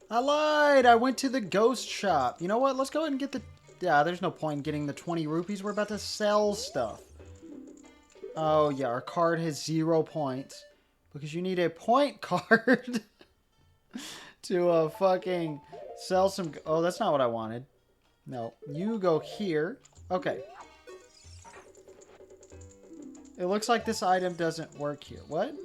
I lied. I went to the ghost shop. You know what? Let's go ahead and get the... Yeah, there's no point in getting the 20 rupees. We're about to sell stuff. Oh, yeah. Our card has 0 points. Because you need a point card to fucking sell some... Oh, that's not what I wanted. No. You go here. Okay. It looks like this item doesn't work here. What?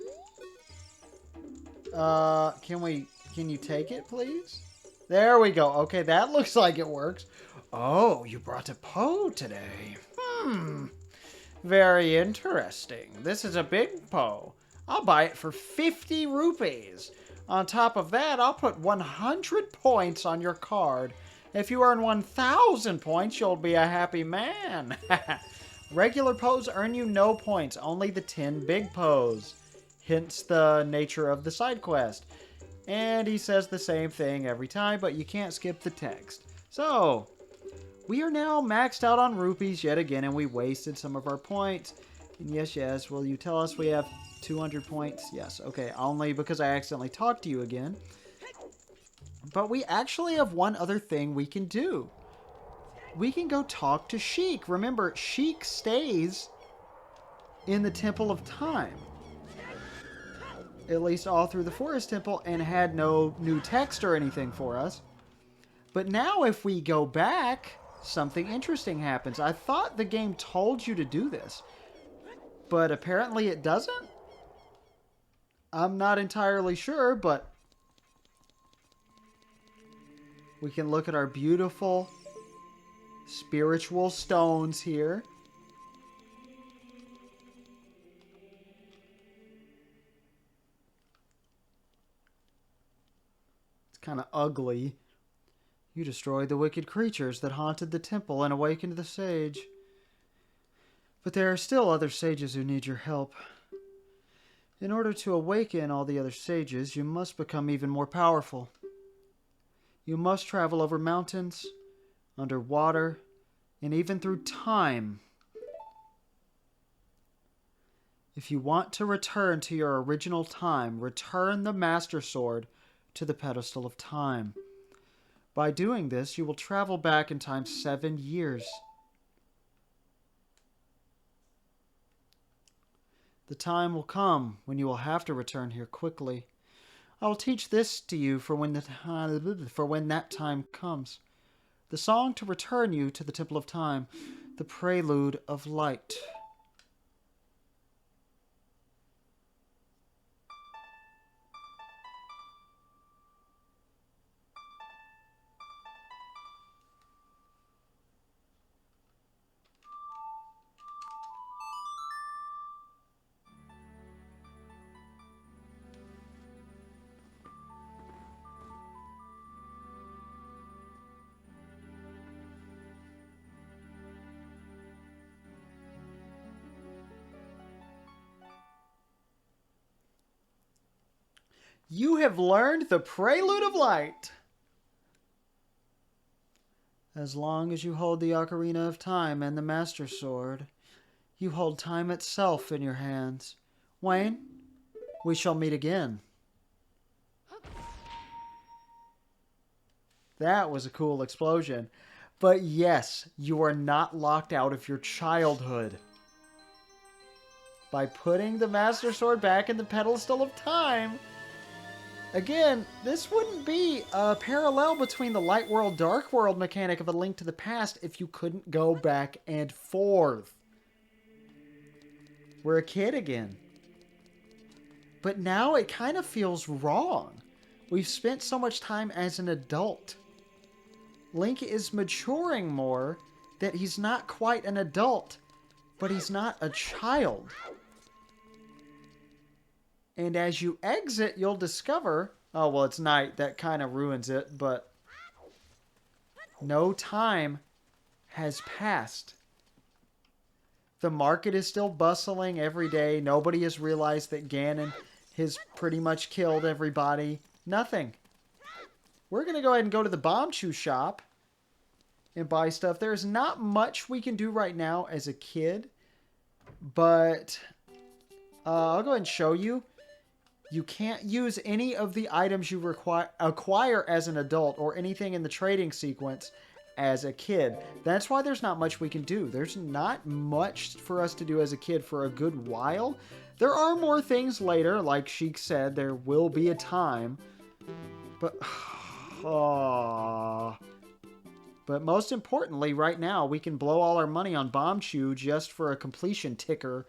Can you take it, please? There we go. Okay, that looks like it works. Oh, you brought a Poe today. Very interesting. This is a Big Poe. I'll buy it for 50 rupees. On top of that, I'll put 100 points on your card. If you earn 1,000 points, you'll be a happy man. Regular Poes earn you no points, only the 10 Big Poes. Hence the nature of the side quest. And he says the same thing every time, but you can't skip the text. So, we are now maxed out on rupees yet again, and we wasted some of our points. And yes, will you tell us we have 200 points? Yes, okay, only because I accidentally talked to you again. But we actually have one other thing we can do. We can go talk to Sheik. Remember, Sheik stays in the Temple of Time. At least all through the Forest Temple, and had no new text or anything for us. But now if we go back, something interesting happens. I thought the game told you to do this, but apparently it doesn't. I'm not entirely sure, but we can look at our beautiful spiritual stones here. It's kind of ugly. You destroyed the wicked creatures that haunted the temple and awakened the sage. But there are still other sages who need your help. In order to awaken all the other sages, you must become even more powerful. You must travel over mountains, underwater, and even through time. If you want to return to your original time, return the Master Sword to the pedestal of time. By doing this, you will travel back in time 7 years. The time will come when you will have to return here quickly. I will teach this to you for when that time comes. The song to return you to the Temple of Time, the Prelude of Light. You have learned the Prelude of Light. As long as you hold the Ocarina of Time and the Master Sword, you hold time itself in your hands. Wayne, we shall meet again. That was a cool explosion. But yes, you are not locked out of your childhood. By putting the Master Sword back in the pedestal of time, again, this wouldn't be a parallel between the Light World, Dark World mechanic of A Link to the Past if you couldn't go back and forth. We're a kid again. But now it kind of feels wrong. We've spent so much time as an adult. Link is maturing more that he's not quite an adult, but he's not a child. And as you exit, you'll discover... Oh, well, it's night. That kind of ruins it, but... No time has passed. The market is still bustling every day. Nobody has realized that Ganon has pretty much killed everybody. Nothing. We're going to go ahead and go to the Bombchu shop and buy stuff. There's not much we can do right now as a kid, but I'll go ahead and show you. You can't use any of the items you acquire as an adult or anything in the trading sequence as a kid. That's why there's not much we can do. There's not much for us to do as a kid for a good while. There are more things later, like Sheik said, there will be a time. But, but most importantly, right now, we can blow all our money on Bomb Chew just for a completion ticker.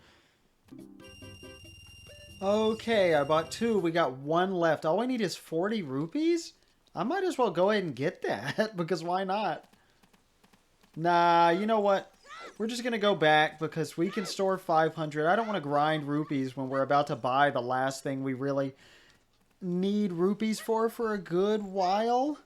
Okay, I bought 2. We got 1 left. All we need is 40 rupees? I might as well go ahead and get that, because why not? Nah, you know what? We're just going to go back, because we can store 500. I don't want to grind rupees when we're about to buy the last thing we really need rupees for a good while.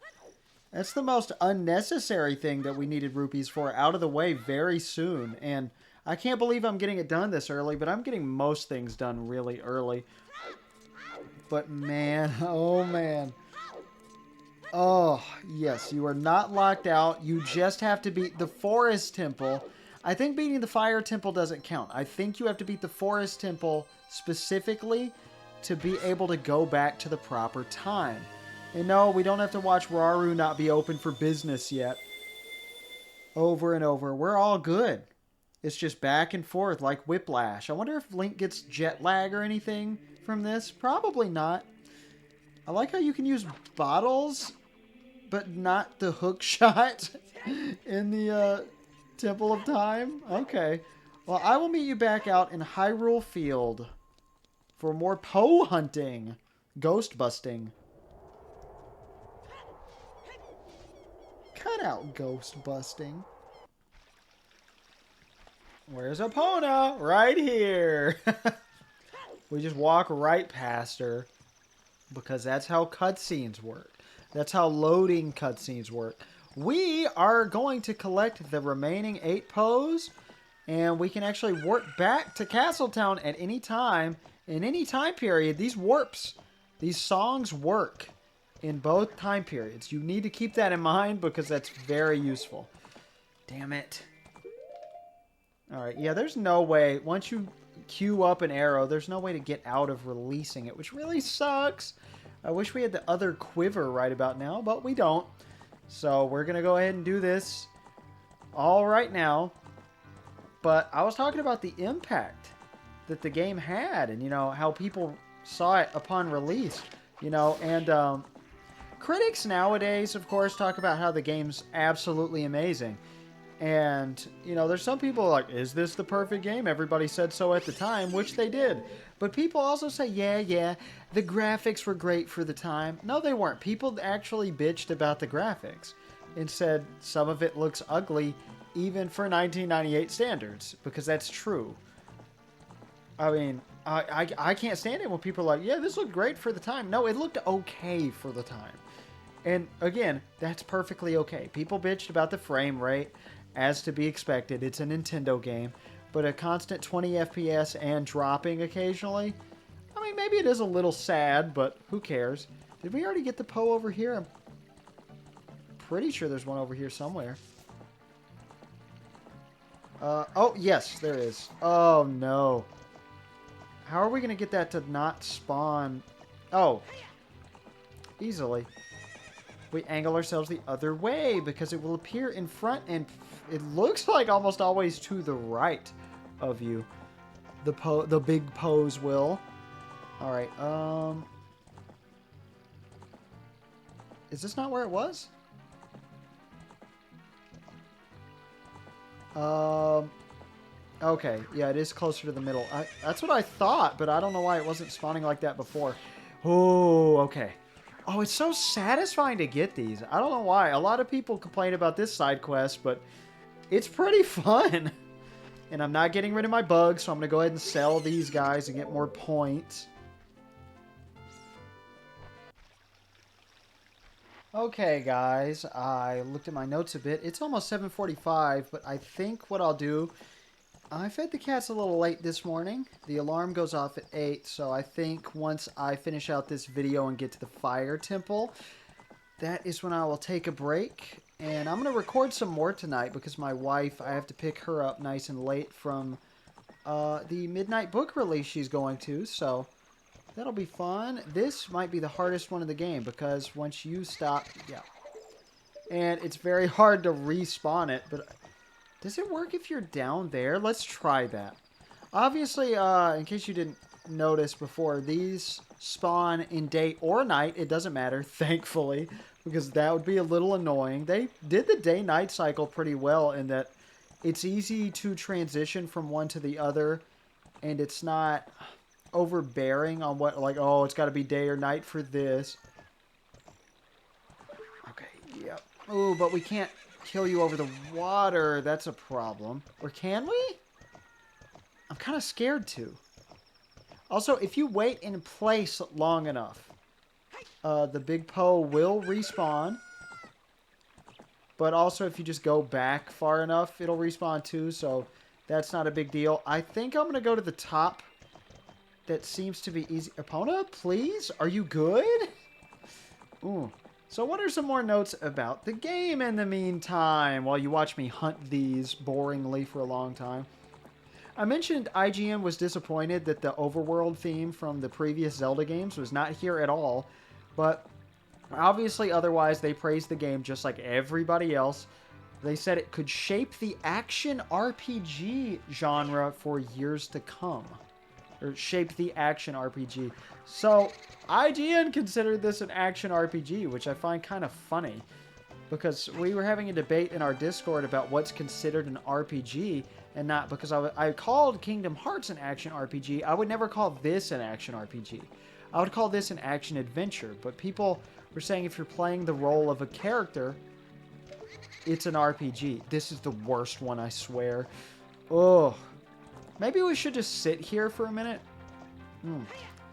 That's the most unnecessary thing that we needed rupees for out of the way very soon. And I can't believe I'm getting it done this early, but I'm getting most things done really early. But man, oh man. Oh, yes, you are not locked out. You just have to beat the Forest Temple. I think beating the Fire Temple doesn't count. I think you have to beat the Forest Temple specifically to be able to go back to the proper time. And no, we don't have to watch Rauru not be open for business yet. Over and over. We're all good. It's just back and forth like Whiplash. I wonder if Link gets jet lag or anything from this. Probably not. I like how you can use bottles, but not the hook shot in the Temple of Time. Okay. Well, I will meet you back out in Hyrule Field for more Poe hunting. Ghost busting. Cut out ghost busting. Where's Epona? Right here. We just walk right past her because that's how cutscenes work. That's how loading cutscenes work. We are going to collect the remaining 8 Poes, and we can actually warp back to Castletown at any time, in any time period. These warps, these songs work in both time periods. You need to keep that in mind because that's very useful. Damn it. Alright, yeah, there's no way. Once you queue up an arrow, there's no way to get out of releasing it, which really sucks. I wish we had the other quiver right about now, but we don't. So we're going to go ahead and do this all right now. But I was talking about the impact that the game had and, you know, how people saw it upon release. You know, and critics nowadays, of course, talk about how the game's absolutely amazing. And, you know, there's some people like, is this the perfect game? Everybody said so at the time, which they did. But people also say, yeah, the graphics were great for the time. No, they weren't. People actually bitched about the graphics and said some of it looks ugly even for 1998 standards, because that's true. I mean, I can't stand it when people are like, yeah, this looked great for the time. No, it looked okay for the time. And again, that's perfectly okay. People bitched about the frame rate. As to be expected, it's a Nintendo game, but a constant 20 FPS and dropping occasionally, I mean, maybe it is a little sad, but who cares? Did we already get the Poe over here? I'm pretty sure there's one over here somewhere. Oh, yes, there is. Oh, no. How are we going to get that to not spawn? Oh, easily. We angle ourselves the other way because it will appear in front, and it looks like almost always to the right of you. The big Poes will. All right. Is this not where it was? Okay. Yeah, it is closer to the middle. That's what I thought, but I don't know why it wasn't spawning like that before. Oh, okay. Oh, it's so satisfying to get these. I don't know why. A lot of people complain about this side quest, but it's pretty fun. And I'm not getting rid of my bugs, so I'm going to go ahead and sell these guys and get more points. Okay, guys. I looked at my notes a bit. It's almost 7:45, but I think what I'll do... I fed the cats a little late this morning. The alarm goes off at 8, so I think once I finish out this video and get to the Fire Temple, that is when I will take a break. And I'm going to record some more tonight because my wife, I have to pick her up nice and late from the midnight book release she's going to. So That'll be fun. This might be the hardest one in the game because once you stop... Yeah. And it's very hard to respawn it, but... Does it work if you're down there? Let's try that. Obviously, in case you didn't notice before, these spawn in day or night. It doesn't matter, thankfully, because that would be a little annoying. They did the day-night cycle pretty well in that it's easy to transition from one to the other, and it's not overbearing on what, like, oh, it's got to be day or night for this. Okay, yep. Ooh, but we can't kill you over the water. That's a problem. Or can we? I'm kind of scared to. Also, if you wait in place long enough, the Big Poe will respawn. But also, if you just go back far enough, it'll respawn too. So that's not a big deal. I think I'm going to go to the top. That seems to be easy. Epona, please? Are you good? Ooh. So what are some more notes about the game in the meantime while you watch me hunt these boringly for a long time? I mentioned IGN was disappointed that the overworld theme from the previous Zelda games was not here at all, but obviously otherwise they praised the game just like everybody else. They said it could shape the action RPG genre for years to come. Or shape the action RPG. So, IGN considered this an action RPG, which I find kind of funny. Because we were having a debate in our Discord about what's considered an RPG and not, because I called Kingdom Hearts an action RPG. I would never call this an action RPG. I would call this an action adventure. But people were saying if you're playing the role of a character, it's an RPG. This is the worst one, I swear. Ugh. Maybe we should just sit here for a minute.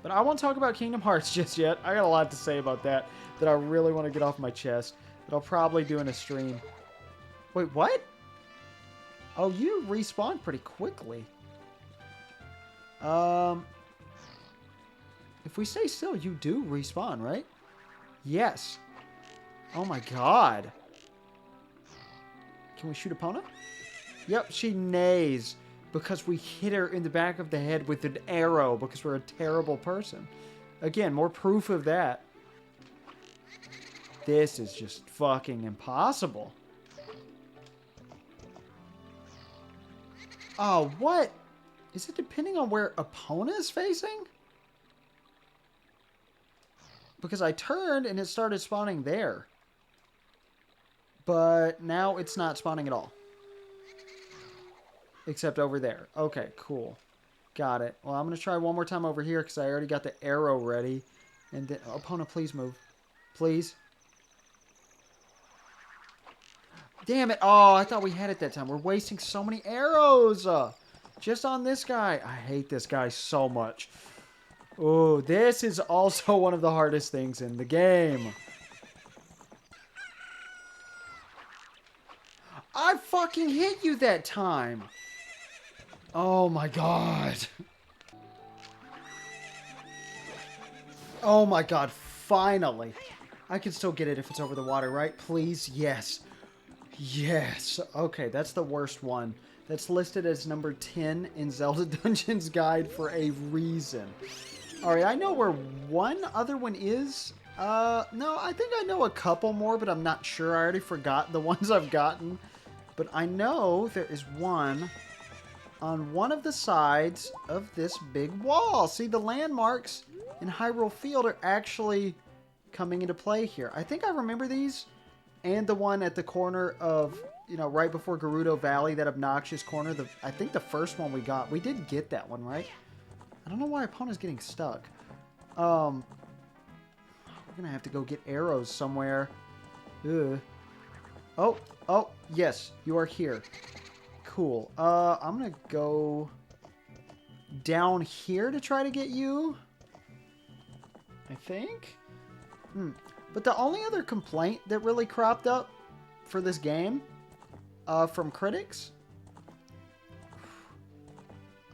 But I won't talk about Kingdom Hearts just yet. I got a lot to say about that I really want to get off my chest. That I'll probably do in a stream. Wait, what? Oh, you respawn pretty quickly. If we stay still, you do respawn, right? Yes. Oh my god. Can we shoot Epona? Yep, she neighs. Because we hit her in the back of the head with an arrow because we're a terrible person. Again, more proof of that. This is just fucking impossible. Oh, what? Is it depending on where Epona is facing? Because I turned and it started spawning there. But now it's not spawning at all. Except over there. Okay, cool. Got it. Well, I'm going to try one more time over here because I already got the arrow ready. And then, Epona, please move. Please. Damn it. Oh, I thought we had it that time. We're wasting so many arrows. Just on this guy. I hate this guy so much. Oh, this is also one of the hardest things in the game. I fucking hit you that time. Oh my god. Oh my god, finally. I can still get it if it's over the water, right? Please, yes. Yes. Okay, that's the worst one. That's listed as number 10 in Zelda Dungeons Guide for a reason. Alright, I know where one other one is. No, I think I know a couple more, but I'm not sure. I already forgot the ones I've gotten. But I know there is one on one of the sides of this big wall. See, the landmarks in Hyrule Field are actually coming into play here. I think I remember these. And the one at the corner of, you know, right before Gerudo Valley, that obnoxious corner. I think the first one we got. We did get that one, right? I don't know why Epona's getting stuck. We're going to have to go get arrows somewhere. Ugh. Oh, yes, you are here. Cool. I'm going to go down here to try to get you. I think. But the only other complaint that really cropped up for this game from critics.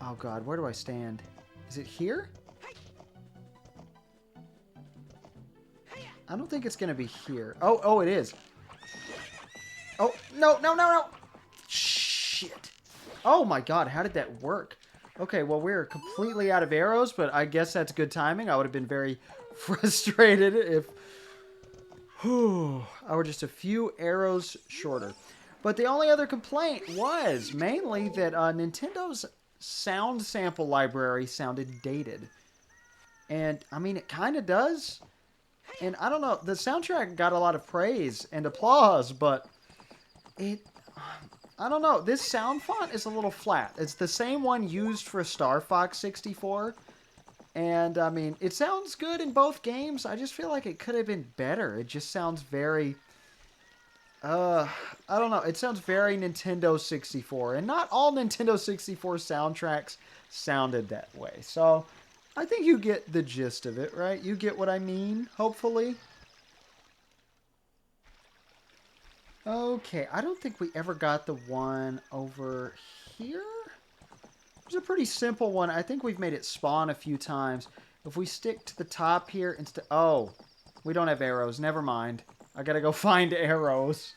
Oh, God, where do I stand? Is it here? I don't think it's going to be here. Oh, it is. Oh, no. Shit. Oh, my God, how did that work? Okay, well, we're completely out of arrows, but I guess that's good timing. I would have been very frustrated if I were just a few arrows shorter. But the only other complaint was mainly that Nintendo's sound sample library sounded dated. And, I mean, it kind of does. And I don't know, the soundtrack got a lot of praise and applause, but it... I don't know, this sound font is a little flat. It's the same one used for Star Fox 64. And, I mean, it sounds good in both games. I just feel like it could have been better. It just sounds very... I don't know. It sounds very Nintendo 64. And not all Nintendo 64 soundtracks sounded that way. So, I think you get the gist of it, right? You get what I mean, hopefully. Okay, I don't think we ever got the one over here. It's a pretty simple one. I think we've made it spawn a few times. If we stick to the top here instead... Oh, we don't have arrows. Never mind. I gotta go find arrows.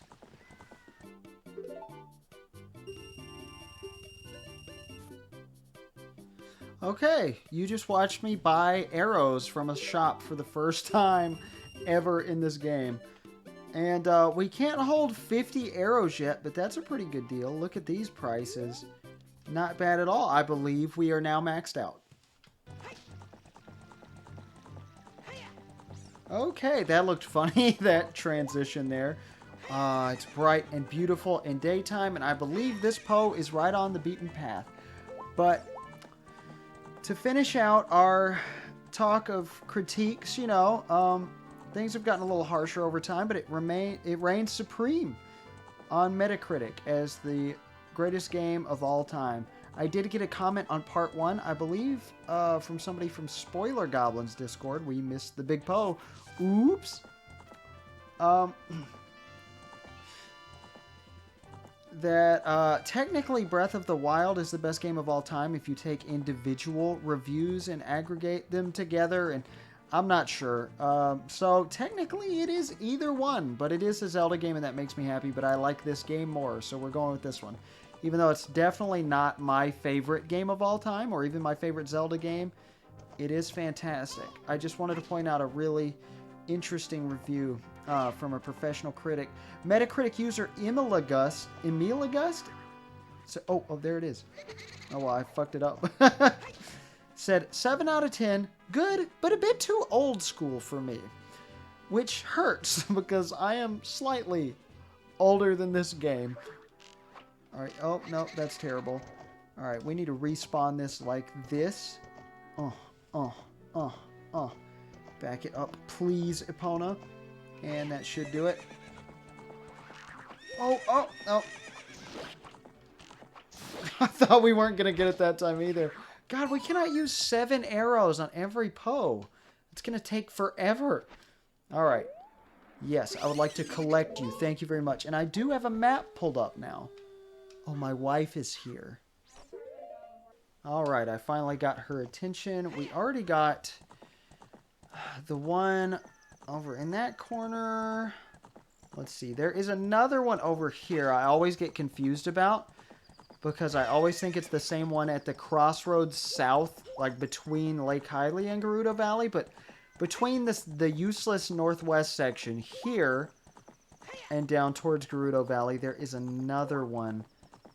Okay, you just watched me buy arrows from a shop for the first time ever in this game. And we can't hold 50 arrows yet, but that's a pretty good deal. Look at these prices. Not bad at all. I believe we are now maxed out. Okay, that looked funny, that transition there. It's bright and beautiful in daytime, and I believe this Poe is right on the beaten path. But to finish out our talk of critiques, you know, things have gotten a little harsher over time, but it reigns supreme on Metacritic as the greatest game of all time. I did get a comment on part 1, I believe, from somebody from Spoiler Goblin's Discord. We missed the Big Poe. Oops. That technically Breath of the Wild is the best game of all time if you take individual reviews and aggregate them together, and I'm not sure. So technically it is either one, but it is a Zelda game and that makes me happy, but I like this game more, so we're going with this one. Even though it's definitely not my favorite game of all time, or even my favorite Zelda game, it is fantastic. I just wanted to point out a really interesting review from a professional critic. Metacritic user Emilagust. So, oh, there it is. Oh, well, I fucked it up. Said, 7 out of 10, good, but a bit too old school for me. Which hurts, because I am slightly older than this game. Alright, oh, no, that's terrible. Alright, we need to respawn this like this. Back it up, please, Epona. And that should do it. Oh. I thought we weren't going to get it that time either. God, we cannot use 7 arrows on every Poe. It's going to take forever. Alright. Yes, I would like to collect you. Thank you very much. And I do have a map pulled up now. Oh, my wife is here. Alright, I finally got her attention. We already got the one over in that corner. Let's see. There is another one over here I always get confused about, because I always think it's the same one at the crossroads south, like between Lake Hylia and Gerudo Valley, but between the useless northwest section here and down towards Gerudo Valley, there is another one,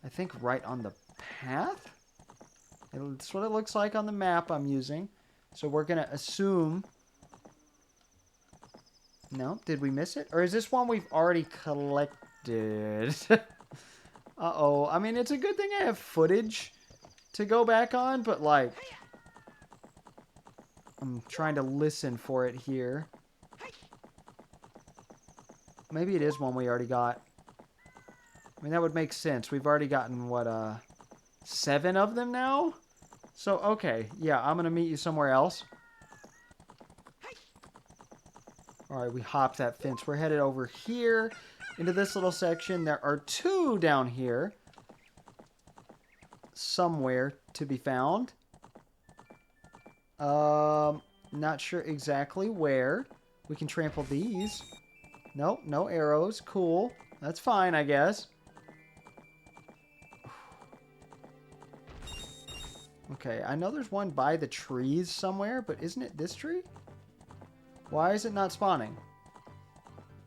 I think right on the path? It's what it looks like on the map I'm using. So we're going to assume... No, did we miss it? Or is this one we've already collected? Uh-oh. I mean, it's a good thing I have footage to go back on, but, like, I'm trying to listen for it here. Maybe it is one we already got. I mean, that would make sense. We've already gotten, what, 7 of them now? So, okay. Yeah, I'm going to meet you somewhere else. Alright, we hopped that fence. We're headed over here into this little section. There are 2 down here. Somewhere to be found. Not sure exactly where. We can trample these. Nope, no arrows. Cool. That's fine, I guess. Okay, I know there's one by the trees somewhere, but isn't it this tree? Why is it not spawning?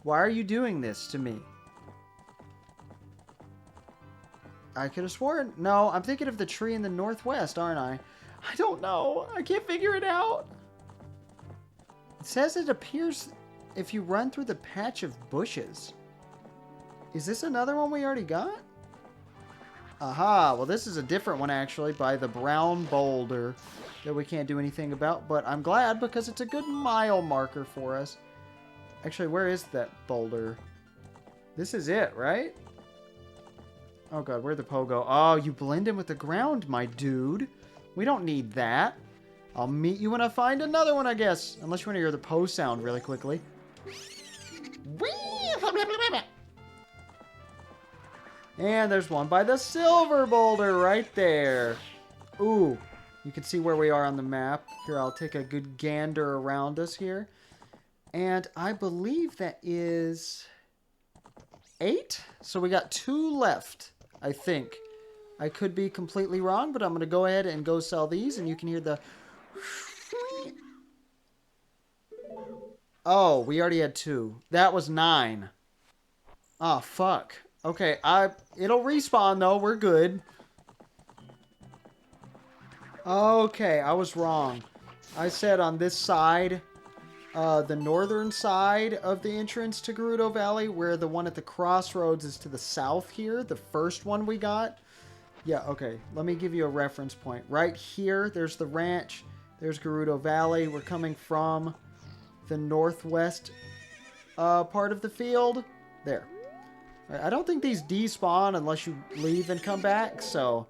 Why are you doing this to me? I could have sworn... No, I'm thinking of the tree in the northwest, aren't I? I don't know. I can't figure it out. It says it appears if you run through the patch of bushes. Is this another one we already got? Aha, well this is a different one actually by the brown boulder that we can't do anything about, but I'm glad because it's a good mile marker for us. Actually, where is that boulder? This is it, right? Oh god, where'd the Poe go? Oh, you blend in with the ground, my dude. We don't need that. I'll meet you when I find another one, I guess. Unless you want to hear the Poe sound really quickly. And there's one by the silver boulder right there. Ooh, you can see where we are on the map. Here, I'll take a good gander around us here. And I believe that is 8. So we got 2 left, I think. I could be completely wrong, but I'm going to go ahead and go sell these. And you can hear the... Oh, we already had 2. That was 9. Oh, fuck. Okay, it'll respawn though. We're good. Okay, I was wrong. I said on this side, the northern side of the entrance to Gerudo Valley, where the one at the crossroads is to the south here, the first one we got. Yeah, okay. Let me give you a reference point. Right here, there's the ranch. There's Gerudo Valley. We're coming from the northwest part of the field. There. I don't think these despawn unless you leave and come back, so...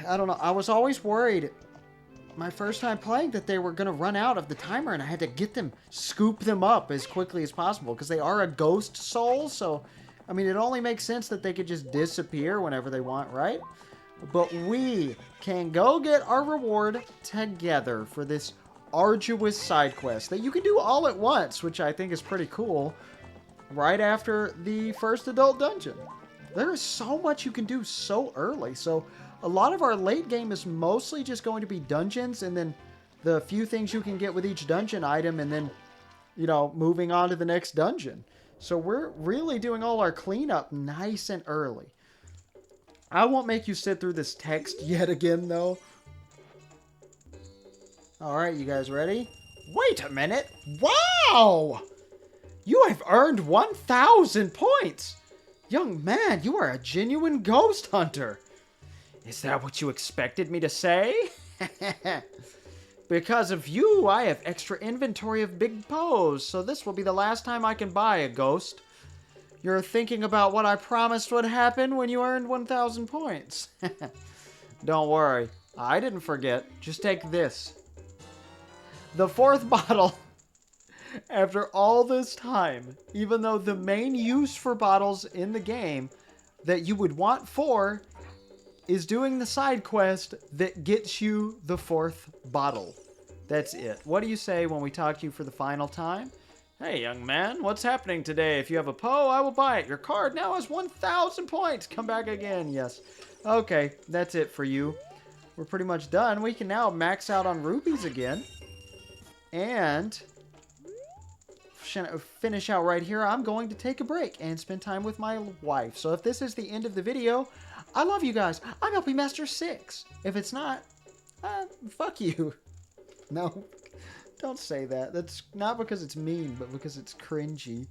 I don't know. I was always worried my first time playing that they were going to run out of the timer and I had to get them, scoop them up as quickly as possible because they are a ghost soul, so... I mean, it only makes sense that they could just disappear whenever they want, right? But we can go get our reward together for this arduous side quest that you can do all at once, which I think is pretty cool. Right after the first adult dungeon. There is so much you can do so early. So a lot of our late game is mostly just going to be dungeons and then the few things you can get with each dungeon item and then, you know, moving on to the next dungeon. So we're really doing all our cleanup nice and early. I won't make you sit through this text yet again though. Alright, you guys ready? Wait a minute! Wow! You have earned 1,000 points! Young man, you are a genuine ghost hunter! Is that what you expected me to say? Because of you, I have extra inventory of Big Poes, so this will be the last time I can buy a ghost. You're thinking about what I promised would happen when you earned 1,000 points. Don't worry, I didn't forget. Just take this. The 4th bottle. After all this time, even though the main use for bottles in the game that you would want 4 is doing the side quest that gets you the 4th bottle. That's it. What do you say when we talk to you for the final time? Hey, young man, what's happening today? If you have a Poe, I will buy it. Your card now has 1,000 points. Come back again. Yes. Okay, that's it for you. We're pretty much done. We can now max out on rupees again. And... finish out right here, I'm going to take a break and spend time with my wife. So if this is the end of the video, I love you guys. I'm LP Master 6. If it's not, fuck you. No, don't say that. That's not because it's mean, but because it's cringy.